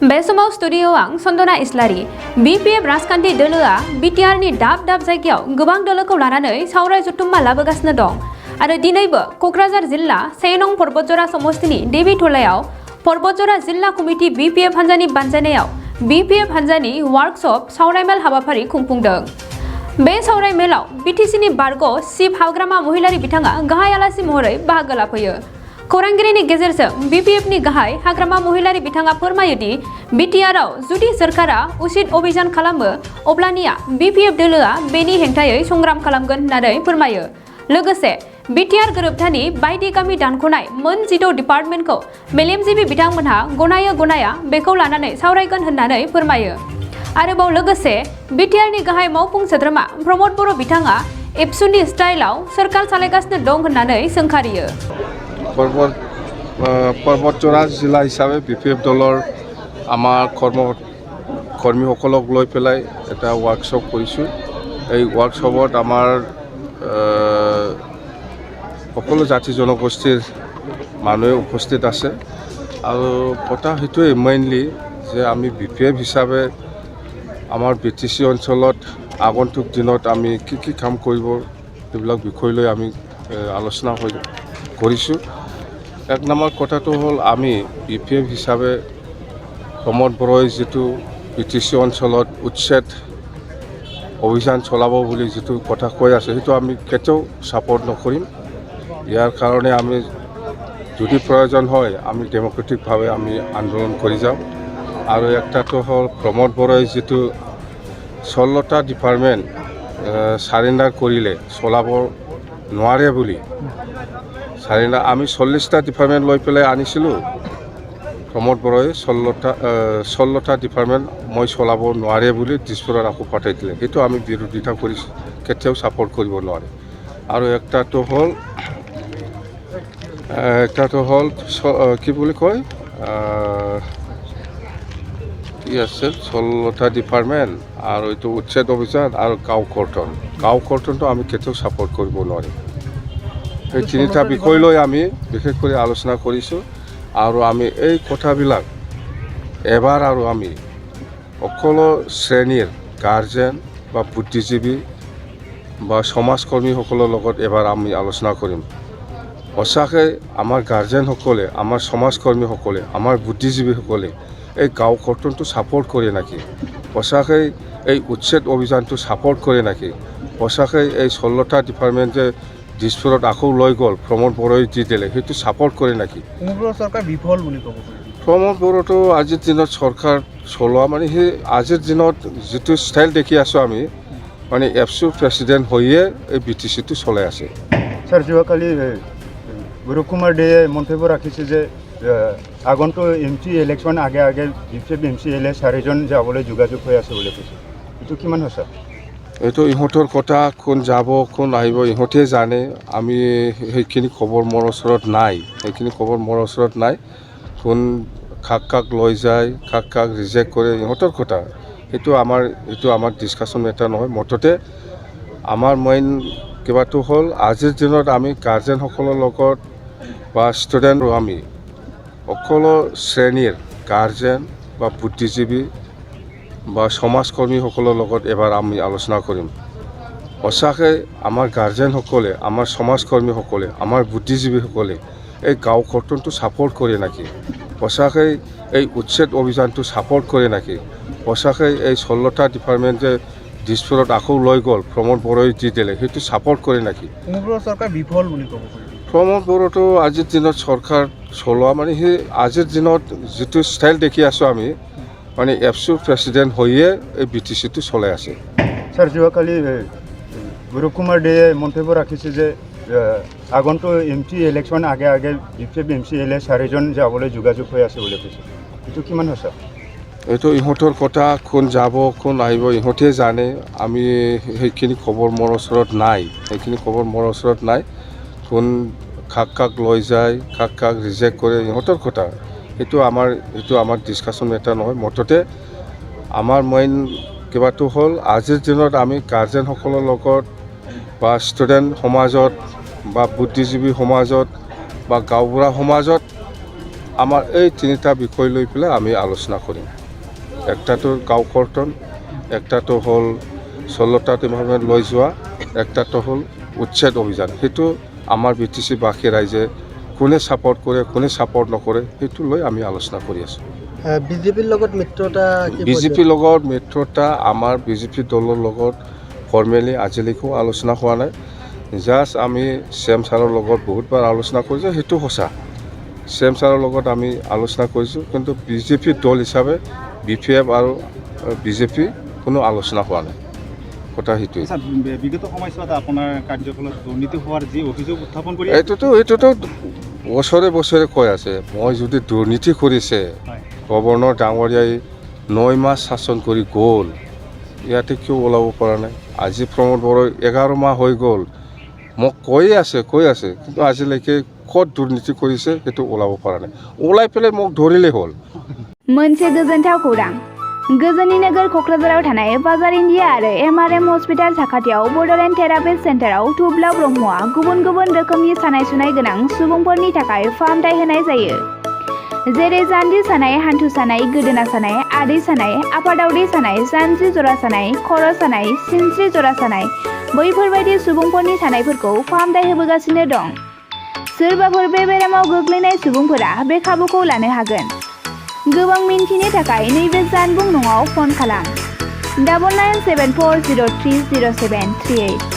बे समाव स्टुडिय'आव आं सन्दना इस्लारि बिपिएफ राजखान्थि दोलोआ बिटिआरनि दाब दाब जायगायाव गोबां दोलोखौ लानानै सावराय जथुम्मा लाबोगासिनो दं आरो दिनैबो क'क्राझार जिल्ला 1 नं पर्बतजरा समस्तिनि देबिटलायाव पर्बतजरा जिल्ला कमिटि बिपिएफ हान्जानि बानजायनायाव बिपिएफ हान्जानि वार्कशप सावरायमेल हाबाफारि खुंफुंदों। बे सावरायमेलाव बिटिसिनि बारग' चिफ हाग्रामा महिलारि बिथाङा गाहाय आलासि महरै बाहागो लाफैयो। खौरांगिरिनि गेजेरजों बिपिएफनि गाहाय हाग्रामा महिलारि बिथाङा फोरमायो दि बिटिआरआव जुदि सोरखारा उचित अभियान खालामो अब्लानिया बिपिएफ दोलोआ बेनि हेंथायै संग्राम खालामगोन होननानै फोरमायो। लोगोसे बिटिआर गोरोबथानि बायदि गामि दानख'नाय मोन 16 डिपार्टमेन्टखौ मेलेमजिबि बिथांमोनहा गनायो गनाया बेखौ लानानै सावरायगोन होननानै फोरमायो। आरोबाव लोगोसे बिटिआरनि गाहाय मावफुं सोद्रोमा प्रमद बर' बिथाङा एबसुनि स्टाइलाव सोरखार सालायगासिनो दं होननानै सोंखारियो। पर्बतजरा जिल्ला हिसाबै बिपिएफ दলৰ আমাৰ কৰ্মীসকলক লৈ পেলাই এটা ৱৰ্কশ্বপ কৰিছোঁ। এই ৱৰ্কশ্বপত আমাৰ সকলো জাতি জনগোষ্ঠীৰ মানুহে উপস্থিত আছে আৰু কথা সেইটোৱে মেইনলি যে আমি বিপিএফ হিচাপে আমাৰ বিটিচি অঞ্চলত আগন্তুক দিনত আমি কি কাম কৰিব সেইবিলাক বিষয় লৈ আমি আলোচনা কৰিছোঁ। এক নম্বৰ কথাটো হ'ল আমি বিপিএফ হিচাপে প্ৰমোদ বড়োই যিটো বিটিচি অঞ্চলত উচ্ছেদ অভিযান চলাব বুলি যিটো কথা কৈ আছে সেইটো আমি কেতিয়াও ছাপোৰ্ট নকৰিম। ইয়াৰ কাৰণে আমি যদি প্ৰয়োজন হয় আমি ডেম'ক্ৰেটিকভাৱে আমি আন্দোলন কৰি যাম। আৰু একটাটো হ'ল প্ৰমোদ বড়োই যিটো 16টা ডিপাৰ্টমেণ্ট চাৰেণ্ডাৰ কৰিলে চলাব নোৱাৰে বুলি চাৰেণ্ডাৰ আমি 40টা ডিপাৰ্টমেণ্ট লৈ পেলাই আনিছিলোঁ। প্ৰমোদ বড়োই 16টা ডিপাৰ্টমেণ্ট মই চলাব নোৱাৰে বুলি দিছপুৰত আকৌ পঠাই দিলে। সেইটো আমি বিৰোধিতা কৰিছোঁ, কেতিয়াও ছাপোৰ্ট কৰিব নোৱাৰে। আৰু একটাটো হ'ল কি বুলি কয় কি আছে 16টা ডিপাৰ্টমেণ্ট আৰু এইটো উচ্ছেদ অভিযান আৰু গাঁও কৰ্তনটো আমি কেতিয়াও ছাপোৰ্ট কৰিব নোৱাৰিম। এই তিনিটা বিষয় লৈ আমি বিশেষ কৰি আলোচনা কৰিছোঁ আৰু আমি এই কথাবিলাক এবাৰ আৰু আমি সকলো শ্ৰেণীৰ গাৰ্জেন বা বুদ্ধিজীৱী বা সমাজকৰ্মীসকলৰ লগত এবাৰ আমি আলোচনা কৰিম। সঁচাকৈ আমাৰ গাৰ্জেনসকলে আমাৰ সমাজকৰ্মীসকলে আমাৰ বুদ্ধিজীৱীসকলে এই গাঁও কৰ্তনটো ছাপোৰ্ট কৰে নেকি? সঁচাকৈ এই উচ্ছেদ অভিযানটো ছাপোৰ্ট কৰে নেকি? সঁচাকৈ এই 16টা ডিপাৰ্টমেণ্ট যে দিছপুৰত আকৌ লৈ গ'ল প্ৰমোদ বড়োই দি দিলে সেইটো ছাপোৰ্ট কৰে নেকি? চৰকাৰ বিফল বুলি ক'ব পাৰি। প্ৰমোদ বড়োটো আজিৰ দিনত চৰকাৰ চলোৱা মানে সেই আজিৰ দিনত যিটো ষ্টাইল দেখি আছোঁ আমি মানে এপছুৰ প্ৰেচিডেণ্ট হৈয়ে এই বিটিচিটো চলাই আছে। ছাৰ যোৱাকালি গৌৰৱ কুমাৰ দেয়ে মন্তব্য ৰাখিছে যে আগন্তুক এমপি ইলেকশ্যন আগে বিপিএফ MCLA 4জন যাবলৈ যোগাযোগ হৈ আছে বুলি কৈছে। এইটো কিমান সঁচা? এইটো ইহঁতৰ কথা, কোন যাব কোন আহিব ইহঁতে জানে। আমি সেইখিনি খবৰ মোৰ ওচৰত নাই। কোন কাক লৈ যায় কাক ৰিজেক্ট কৰে ইহঁতৰ কথা। সেইটো আমাৰ ডিছকাশ্যন মেটাৰ নহয়। মুঠতে আমাৰ মেইন কিবাটো হ'ল আজিৰ দিনত আমি গাৰ্জেনসকলৰ লগত বা ষ্টুডেণ্ট আমি সকলো শ্ৰেণীৰ গাৰ্জেন বা বুদ্ধিজীৱী বা সমাজকৰ্মীসকলৰ লগত এবাৰ আমি আলোচনা কৰিম। সঁচাকৈ আমাৰ গাৰ্জেনসকলে আমাৰ সমাজকৰ্মীসকলে আমাৰ বুদ্ধিজীৱীসকলে এই গাঁও কৰ্তনটো ছাপোৰ্ট কৰে নেকি? সঁচাকৈ এই উচ্ছেদ অভিযানটো ছাপোৰ্ট কৰে নেকি? সঁচাকৈ এই 16টা ডিপাৰ্টমেণ্ট যে দিছপুৰত আকৌ লৈ গ'ল প্ৰমোদ বড়োই দি দিলে সেইটো ছাপোৰ্ট কৰে নেকি? চৰকাৰ বিফল বুলি ক'ব পাৰি। প্ৰমোদ বড়োটো আজিৰ দিনত চৰকাৰ চলোৱা মানে সেই আজিৰ দিনত যিটো ষ্টাইল দেখি আছোঁ আমি মানে এপছুৰ প্ৰেচিডেণ্ট হৈয়ে এই বিটিচিটো চলাই আছে। ছাৰ যোৱাকালি গৌৰৱ কুমাৰ দেয়ে মন্তব্য ৰাখিছে যে আগন্তুক এমপি ইলেকশ্যন আগে বিপিএফ MCLA 4জন যাবলৈ যোগাযোগ হৈ আছে বুলি কৈছে। এইটো কিমান সঁচা? এইটো ইহঁতৰ কথা, কোন যাব কোন আহিব ইহঁতে জানে। আমি সেইখিনি খবৰ মোৰ ওচৰত নাই। কোন কাক লৈ যায় কাক ৰিজেক্ট কৰে ইহঁতৰ কথা। সেইটো আমাৰ ডিছকাশ্যন মেটাৰ নহয়। মুঠতে আমাৰ মেইন কিবাটো হ'ল আজিৰ দিনত আমি গাৰ্জেনসকলৰ লগত বা ষ্টুডেণ্ট সমাজত বা বুদ্ধিজীৱী সমাজত বা গাঁওবুঢ়া সমাজত আমাৰ এই তিনিটা বিষয় লৈ পেলাই আমি আলোচনা কৰিম। একটাটো গাঁও কৰ্তন, একটাটো হ'ল 16টা ডিপাৰ্টমেণ্ট লৈ যোৱা, একটাটো হ'ল উচ্ছেদ অভিযান। সেইটো আমাৰ BTC-বাসী ৰাইজে কোনে ছাপৰ্ট কৰে, কোনে ছাপৰ্ট নকৰে, সেইটো লৈ আমি আলোচনা কৰি আছোঁ। বিজেপিৰ লগত মিত্ৰতা বিজেপিৰ লগত মিত্ৰতা আমাৰ বিজেপি দলৰ লগত ফৰ্মেলি আজিলৈকেও আলোচনা হোৱা নাই। জাষ্ট আমি CM ছাৰৰ লগত বহুতবাৰ আলোচনা কৰিছোঁ, সেইটো সঁচা। CM ছাৰৰ লগত আমি আলোচনা কৰিছোঁ, কিন্তু বিজেপি দল হিচাপে BPF আৰু বিজেপি কোনো আলোচনা হোৱা নাই। কথা সেইটোৱে। বিগত সময়ছোৱাত আপোনাৰ কাৰ্যকালত দুৰ্নীতি হোৱাৰ যি অভিযোগ উত্থাপন কৰি এইটোতো বছৰে বছৰে কৈ আছে, মই যদি দুৰ্নীতি কৰিছে, গৱৰ্ণৰ ডাঙৰীয়াই 9 মাহ শাসন কৰি গ'ল, ইয়াতে কিয় ওলাব পৰা নাই? আজি প্ৰমোদ বড়োই 11 মাহ হৈ গ'ল, মোক কৈ আছে, কিন্তু আজিলৈকে ক'ত দুৰ্নীতি কৰিছে সেইটো ওলাব পৰা নাই। ওলাই পেলাই মোক ধৰিলেই হ'ল। मोनसे गोजोनथाव खौरां। गोजोननि नोगोर क'क्राझाराव थानाय बाजार इन्डिया आरो MRM हस्पिटाल साखाथियाव बड'लेण्ड थेरापिस्ट सेन्टाराव थुब्ला ब्रह्मआ गुबुन गुबुन रोखोमनि सानाय सुनाय गोनां सुबुंफोरनि थाखाय फाहामथाय होनाय जायो। जेरै जान्जि सानाय, हान्थु सानाय, गोदोना सानाय, आदै सानाय, आफादावदै सानाय, जानजि जरा सानाय, खर' सानाय, सिनस्रि जरा सानाय, बैफोरबायदि सुबुंफोरनि सानायफोरखौ फाहामथाय होबोगासिनो दं। सोरबाफोर बे बेरामाव गोग्लैनाय सुबुंफोरा बे खाबुखौ लानो हागोन। गोबां मिन्थिनो थाखाय नैबे जानबुं नङाव फन खालाम 9974030738।